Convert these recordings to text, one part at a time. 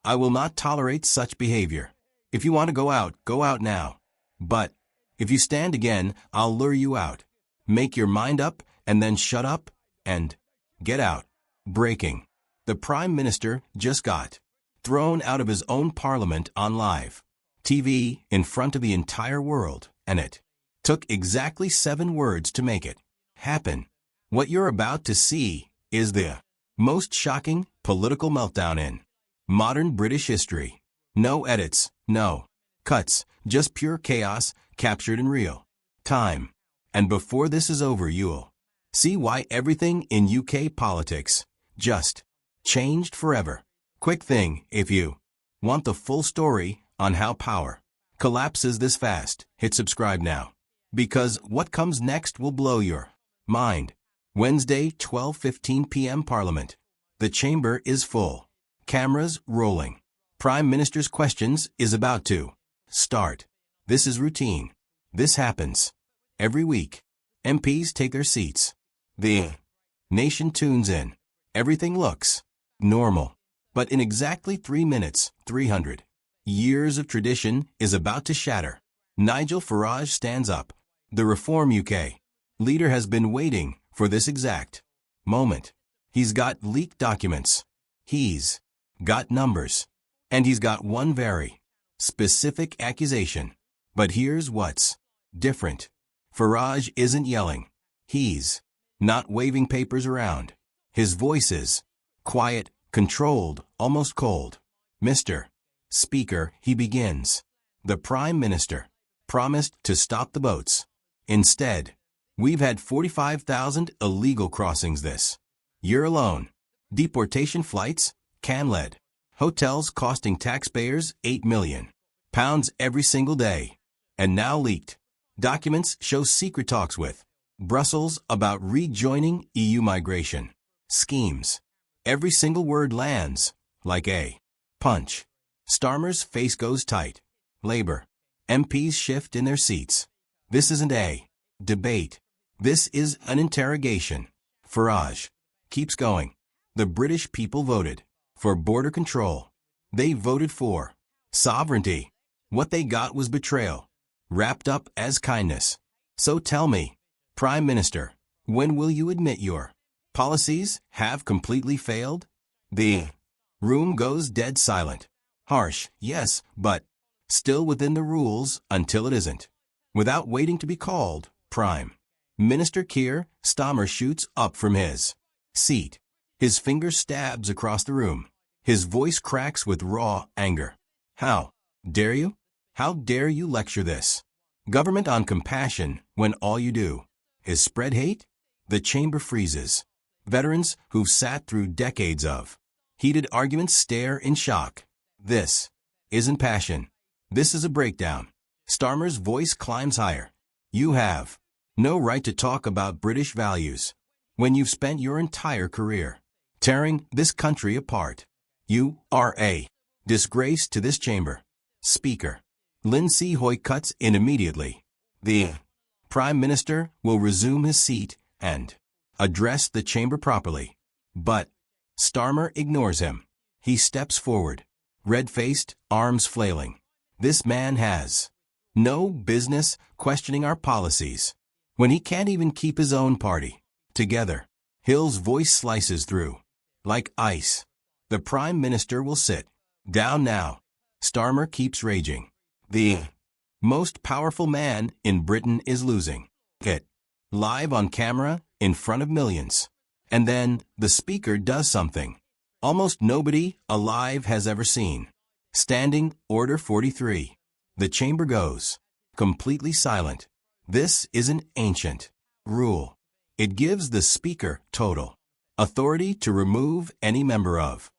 I will not tolerate such behavior. If you want to go out now. But if you stand again, I'll lure you out. Make your mind up and then shut up and get out. Breaking. The Prime Minister just got thrown out of his own parliament on live TV in front of the entire world, and it took exactly 7 words to make it happen. What you're about to see is the most shocking political meltdown in modern British history. No edits, no cuts, just pure chaos captured in real time. And before this is over, you'll see why everything in UK politics just changed forever. Quick thing, if you want the full story on how power collapses this fast, hit subscribe now. Because what comes next will blow your mind. Wednesday, 12:15 p.m. Parliament. The chamber is full. Cameras rolling. Prime Minister's questions is about to start. This is routine. This happens every week. MPs take their seats. The nation tunes in. Everything looks normal. But in exactly 3 minutes, 300 years of tradition is about to shatter. Nigel Farage stands up. The ReformUK leader has been waiting for this exact moment. He's got leaked documents. He's got numbers. And he's got one very specific accusation. But here's what's different. Farage isn't yelling. He's not waving papers around. His voice is quiet, controlled, almost cold. Mr. Speaker, he begins. The Prime Minister promised to stop the boats. Instead, we've had 45,000 illegal crossings this year alone. Deportation flights, can-led. Hotels costing taxpayers £8 million every single day. And now leaked documents show secret talks with Brussels about rejoining EU migration schemes. Every single word lands like a punch. Starmer's face goes tight. Labour MPs shift in their seats. This isn't a debate. This is an interrogation. Farage keeps going. The British people voted for border control. They voted for sovereignty. What they got was betrayal, wrapped up as kindness. So tell me, Prime Minister, when will you admit your policies have completely failed? The room goes dead silent. Harsh, yes, but still within the rules until it isn't. Without waiting to be called, Prime Minister KeirStarmer shoots up from his seat. His finger stabs across the room. His voice cracks with raw anger. How dare you? How dare you lecture this government on compassion when all you do is spread hate? The chamber freezes. Veterans who've sat through decades of heated arguments stare in shock. This isn't passion. This is a breakdown. Starmer's voice climbs higher. You have no right to talk about British values when you've spent your entire career tearing this country apart. You are a disgrace to this chamber. Speaker Lindsay Hoy cuts in immediately. The Prime Minister will resume his seat and address the chamber properly. But Starmer ignores him. He steps forward, red-faced, arms flailing. This man has no business questioning our policies when he can't even keep his own party together. Hill's voice slices through like ice. The Prime Minister will sit down now. Starmer keeps raging. The most powerful man in Britain is losing it live on camera in front of millions. And then the Speaker does something almost nobody alive has ever seen. Standing Order 43. The chamber goes completely silent. This is an ancient rule. It gives the Speaker total authority to remove any member of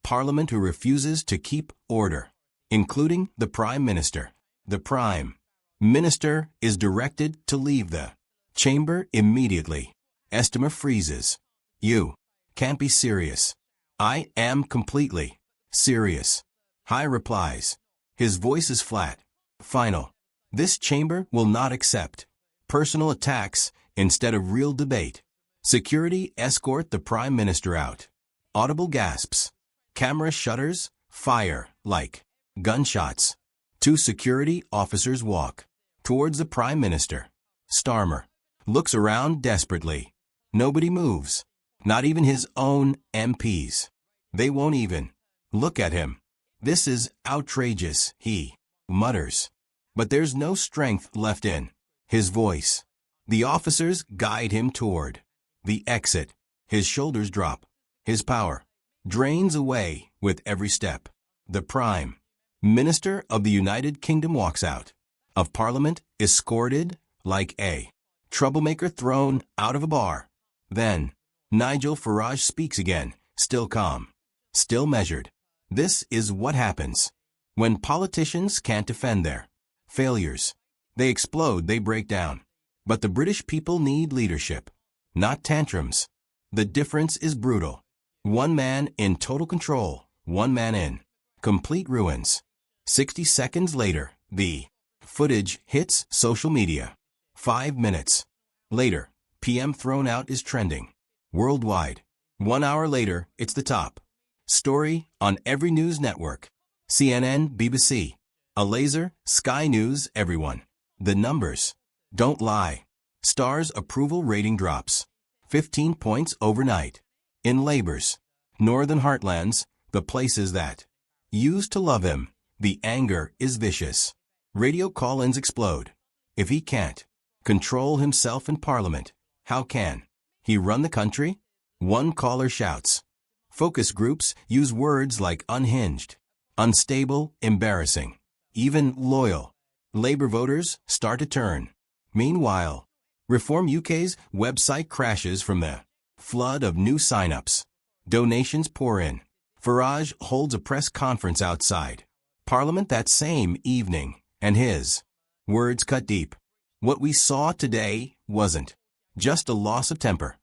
Parliament who refuses to keep order, including the Prime Minister. The Prime Minister is directed to leave the chamber immediately. Starmer freezes. You can't be serious. I am completely serious. High replies. His voice is flat. Final. This chamber will not accept personal attacks instead of real debate. Security escort the Prime Minister out. Audible gasps. Camera shutters Fire, like gunshots. Two security officers walk towards the Prime Minister. Starmer looks around desperately. Nobody moves, not even his own MPs. They won't even look at him. This is outrageous, he mutters. But there's no strength left in his voice. The officers guide him toward the exit. His shoulders drop. His power drains away with every step. The Prime Minister of the United Kingdom walks out of Parliament, escorted like a troublemaker thrown out of a bar. Then Nigel Farage speaks again, still calm, still measured. This is what happens when politicians can't defend their failures. They explode, they break down. But the British people need leadership, not tantrums. The difference is brutal. One man in total control, one man in complete ruins. 60 seconds later, the footage hits social media. 5 minutes later, PM thrown out is trending worldwide. 1 hour later, it's the top story on every news network. CNN, BBC, a laser, Sky News, everyone. The numbers don't lie. Star's approval rating drops 15 points overnight. In Labour's northern heartlands, the places that used to love him, the anger is vicious. Radio call-ins explode. If he can't control himself in Parliament, how can he run the country? One caller shouts. Focus groups use words like unhinged, unstable, embarrassing, even loyal. Labour voters start to turn. Meanwhile, ReformUK's website crashes from the flood of new sign-ups. Donations pour in. Farage holds a press conference outside Parliament that same evening, and his words cut deep. What we saw today wasn't just a loss of temper.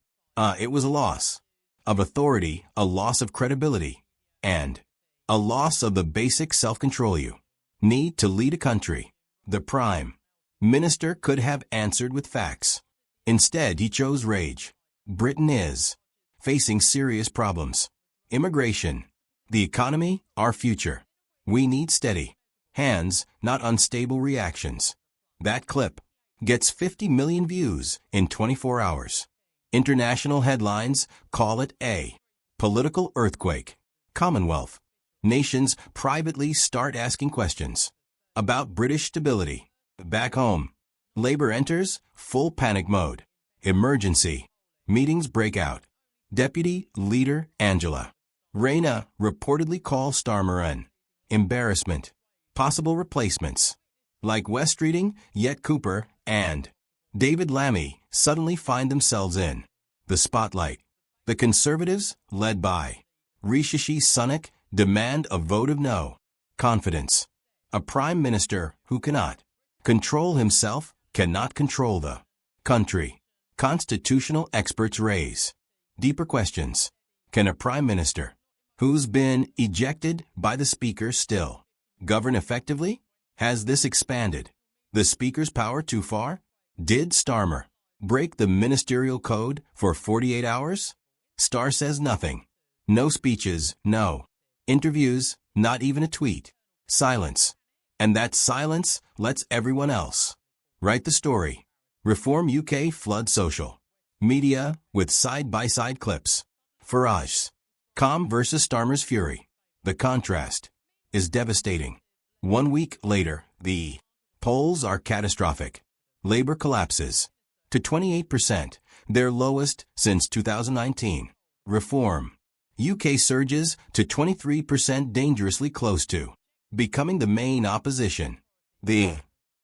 It was a loss of authority, a loss of credibility, and a loss of the basic self-control you need to lead a country. The Prime Minister could have answered with facts. Instead, he chose rage. Britain is facing serious problems. Immigration, the economy, our future. We need steady hands, not unstable reactions. That clip gets 50 million views in 24 hours. International headlines call it a political earthquake. Commonwealth nations privately start asking questions about British stability. Back home, Labour enters full panic mode. Emergency meetings break out. Deputy Leader Angela Rayner reportedly calls Starmer an embarrassment. Possible replacements like West Streeting, yet Cooper, and David Lammy suddenly find themselves in the spotlight. The Conservatives, led by Rishi Sunak, demand a vote of no confidence. A Prime Minister who cannot control himself cannot control the country. Constitutional experts raise deeper questions. Can a Prime Minister who's been ejected by the Speaker still govern effectively? Has this expanded the Speaker's power too far? Did Starmer break the ministerial code for 48 hours? Starr says nothing. No speeches, no interviews, not even a tweet. Silence. And that silence lets everyone else write the story. ReformUK flood social media with side-by-side clips. Farage's calm versus Starmer's fury. The contrast is devastating. 1 week later, the polls are catastrophic. Labour collapses to 28%, their lowest since 2019. ReformUK surges to 23%, dangerously close to becoming the main opposition. The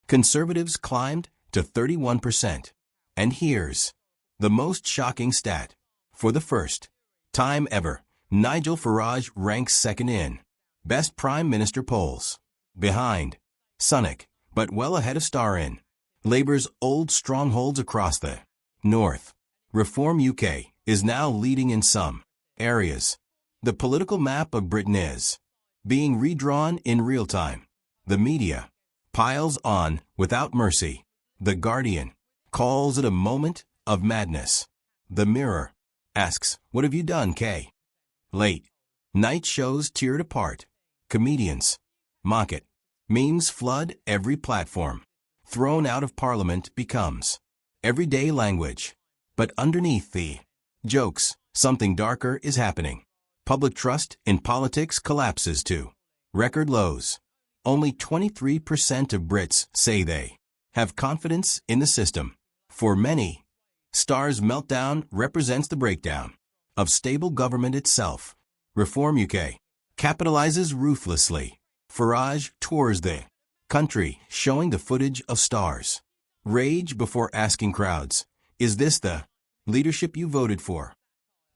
Conservatives climbed to 31%. And here's the most shocking stat. For the first time ever, Nigel Farage ranks second in Best Prime Minister polls, behind Sunak, but well ahead of Starr in Labour's old strongholds across the north. ReformUK is now leading in some areas. The political map of Britain is being redrawn in real time. The media piles on without mercy. The Guardian calls it a moment of madness. The Mirror asks, "What have you done, Kay?" Late night shows teared apart Comedians mock it. Memes flood every platform. Thrown out of Parliament becomes everyday language. But underneath the jokes, something darker is happening. Public trust in politics collapses to record lows. Only 23% of Brits say they have confidence in the system. For many, Star's meltdown represents the breakdown of stable government itself. ReformUK capitalizes ruthlessly. Farage tours the country, showing the footage of Star's rage before asking crowds, "Is this the leadership you voted for?"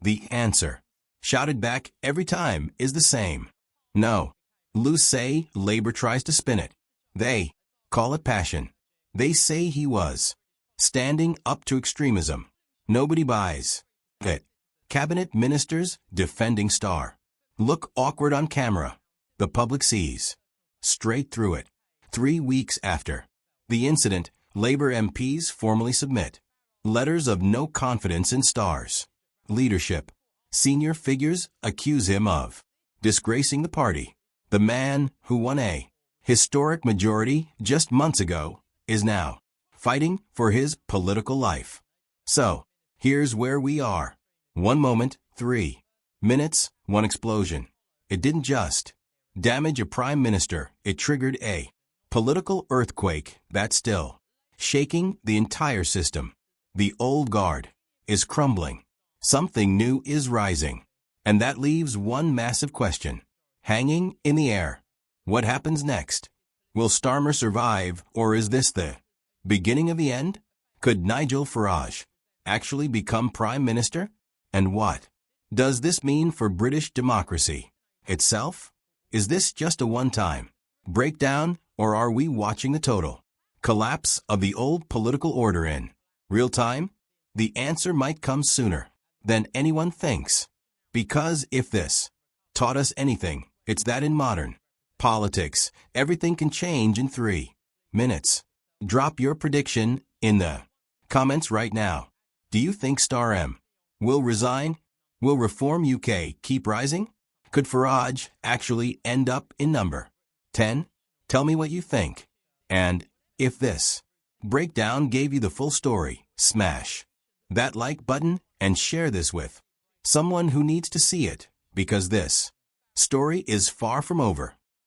The answer, shouted back every time, is the same. No. Loose say Labour tries to spin it. They call it passion. They say he was standing up to extremism. Nobody buys it. Cabinet ministers defending Star look awkward on camera. The public sees straight through it. 3 weeks after the incident, Labour MPs formally submit letters of no confidence in Star's leadership. Senior figures accuse him of disgracing the party. The man who won a historic majority just months ago is now fighting for his political life. So, here's where we are. 1 moment, 3 minutes, 1 explosion. It didn't just damage a prime minister, it triggered a political earthquake that's still shaking the entire system. The old guard is crumbling. Something new is rising. And that leaves one massive question hanging in the air. What happens next? Will Starmer survive, or is this the beginning of the end? Could Nigel Farage actually become Prime Minister? And what does this mean for British democracy itself? Is this just a one-time breakdown, or are we watching the total collapse of the old political order in real time? The answer might come sooner than anyone thinks. Because if this taught us anything, it's that in modern politics, everything can change in 3 minutes. Drop your prediction in the comments right now. Do you think Star M will resign? Will ReformUK keep rising? Could Farage actually end up in number 10? Tell me what you think. And if this breakdown gave you the full story, smash that like button and share this with someone who needs to see it, because this story is far from over.